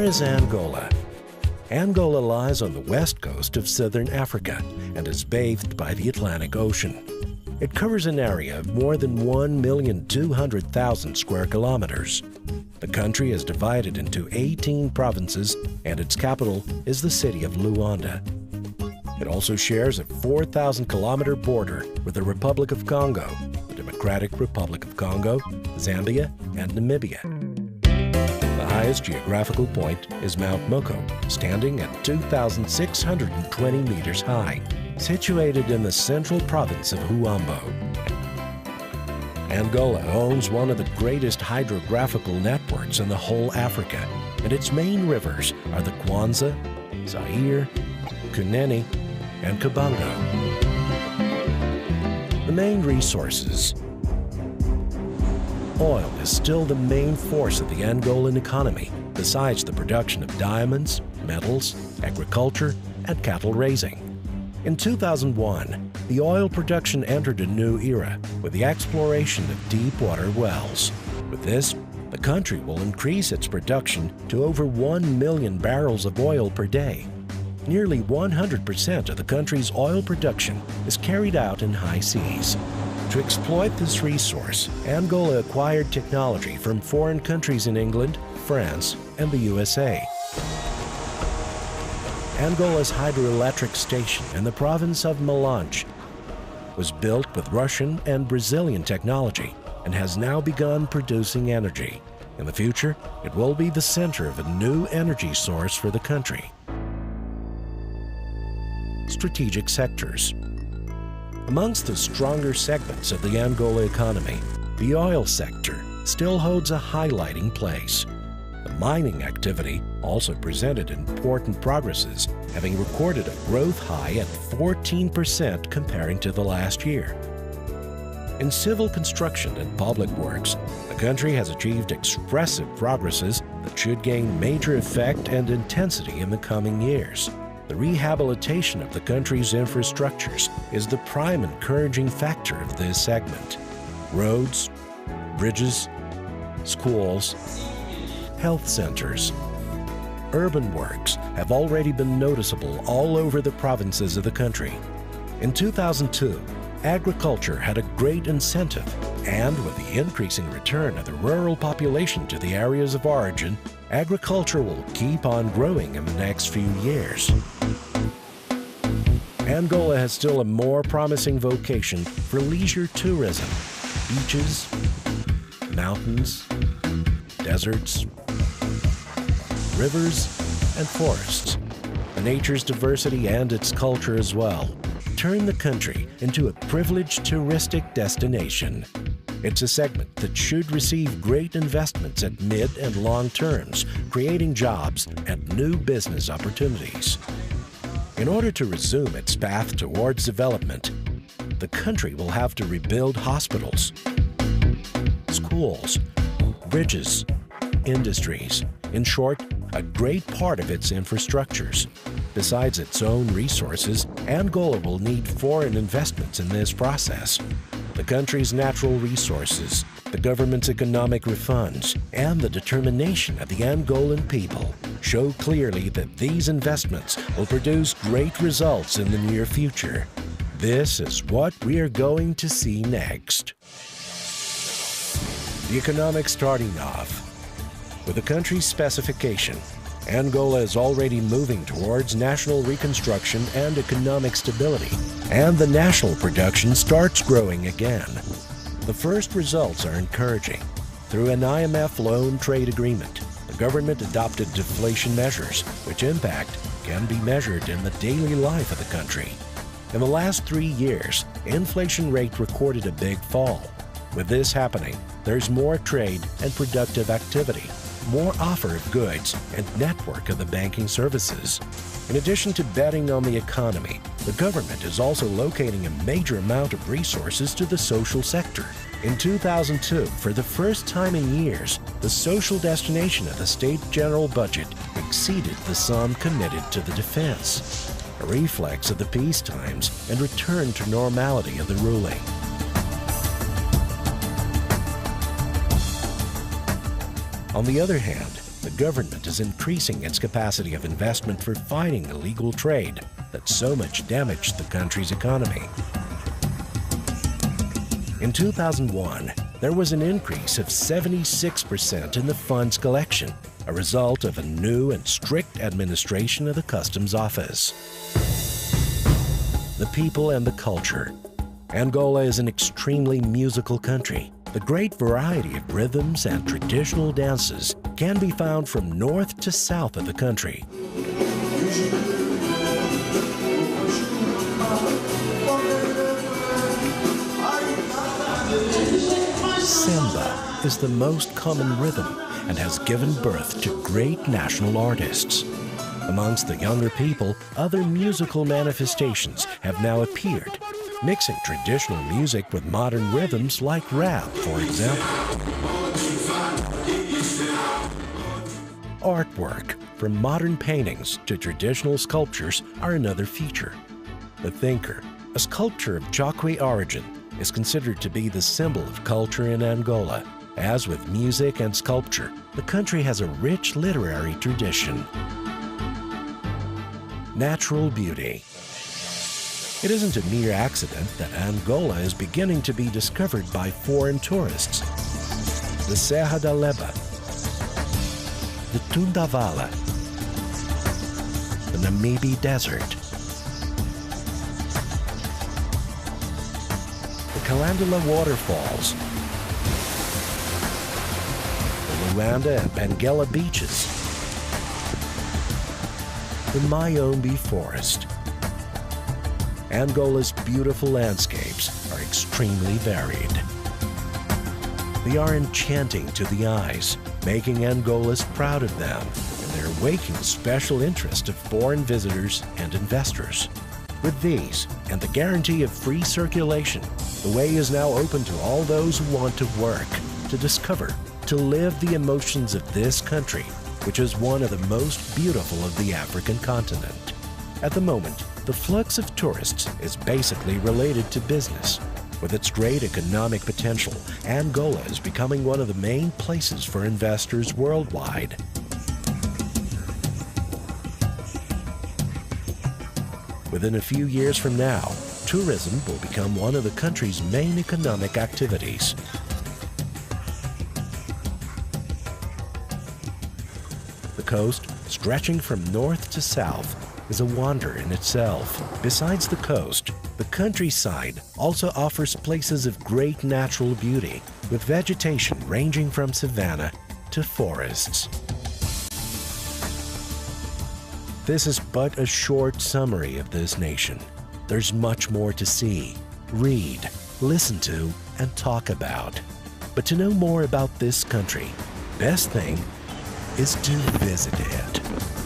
is Angola? Angola lies on the west coast of southern Africa and is bathed by the Atlantic Ocean. It covers an area of more than 1,200,000 square kilometers. The country is divided into 18 provinces, and its capital is the city of Luanda. It also shares a 4,000-kilometer border with the Republic of Congo, the Democratic Republic of Congo, Zambia, and Namibia. The highest geographical point is Mount Moko, standing at 2,620 meters high, situated in the central province of Huambo. Angola owns one of the greatest hydrographical networks in the whole Africa, and its main rivers are the Kwanza, Zaire, Kunene, and Kabango. The main resources. Oil is still the main force of the Angolan economy, besides the production of diamonds, metals, agriculture, and cattle raising. In 2001, the oil production entered a new era with the exploration of deep-water wells. With this, the country will increase its production to over 1 million barrels of oil per day. Nearly 100% of the country's oil production is carried out in high seas. To exploit this resource, Angola acquired technology from foreign countries in England, France, and the USA. Angola's hydroelectric station in the province of Malanje was built with Russian and Brazilian technology and has now begun producing energy. In the future, it will be the center of a new energy source for the country. Strategic sectors. Amongst the stronger segments of the Angola economy, the oil sector still holds a highlighting place. The mining activity also presented important progresses, having recorded a growth high at 14% comparing to the last year. In civil construction and public works, the country has achieved expressive progresses that should gain major effect and intensity in the coming years. The rehabilitation of the country's infrastructures is the prime encouraging factor of this segment. Roads, bridges, schools, health centers, urban works have already been noticeable all over the provinces of the country. In 2002, agriculture had a great incentive, and with the increasing return of the rural population to the areas of origin, agriculture will keep on growing in the next few years. Angola has still a more promising vocation for leisure tourism. Beaches, mountains, deserts, rivers, and forests. The nature's diversity and its culture as well turn the country into a privileged touristic destination. It's a segment that should receive great investments at mid and long terms, creating jobs and new business opportunities. In order to resume its path towards development, the country will have to rebuild hospitals, schools, bridges, industries, in short, a great part of its infrastructures. Besides its own resources, Angola will need foreign investments in this process. The country's natural resources, the government's economic refunds, and the determination of the Angolan people show clearly that these investments will produce great results in the near future. This is what we are going to see next. The economic starting off. With the country's specification, Angola is already moving towards national reconstruction and economic stability, and the national production starts growing again. The first results are encouraging. Through an IMF loan trade agreement, the government adopted deflation measures, which impact can be measured in the daily life of the country. In the last 3 years, inflation rate recorded a big fall. With this happening, there's more trade and productive activity, more offer of goods, and network of the banking services. In addition to betting on the economy, the government is also locating a major amount of resources to the social sector. In 2002, for the first time in years, the social destination of the state general budget exceeded the sum committed to the defense, a reflex of the peace times and return to normality of the ruling. On the other hand, the government is increasing its capacity of investment for fighting illegal trade that so much damaged the country's economy. In 2001, there was an increase of 76% in the funds collection, a result of a new and strict administration of the Customs Office. The people and the culture. Angola is an extremely musical country. The great variety of rhythms and traditional dances can be found from north to south of the country. Samba is the most common rhythm and has given birth to great national artists. Amongst the younger people, other musical manifestations have now appeared, mixing traditional music with modern rhythms like rap, for example. Artwork, from modern paintings to traditional sculptures, are another feature. The Thinker, a sculpture of Chokwe origin, is considered to be the symbol of culture in Angola. As with music and sculpture, the country has a rich literary tradition. Natural beauty. It isn't a mere accident that Angola is beginning to be discovered by foreign tourists. The Serra da Leba, the Tundavala, the Namibe Desert, the Calandula Waterfalls, the Luanda and Benguela beaches, the Mayombe Forest. Angola's beautiful landscapes are extremely varied. They are enchanting to the eyes, making Angolans proud of them, and they're waking special interest of foreign visitors and investors. With these, and the guarantee of free circulation, the way is now open to all those who want to work, to discover, to live the emotions of this country, which is one of the most beautiful of the African continent. At the moment, the flux of tourists is basically related to business. With its great economic potential, Angola is becoming one of the main places for investors worldwide. Within a few years from now, tourism will become one of the country's main economic activities. The coast, stretching from north to south, is a wonder in itself. Besides the coast, the countryside also offers places of great natural beauty, with vegetation ranging from savanna to forests. This is but a short summary of this nation. There's much more to see, read, listen to, and talk about. But to know more about this country, best thing is to visit it.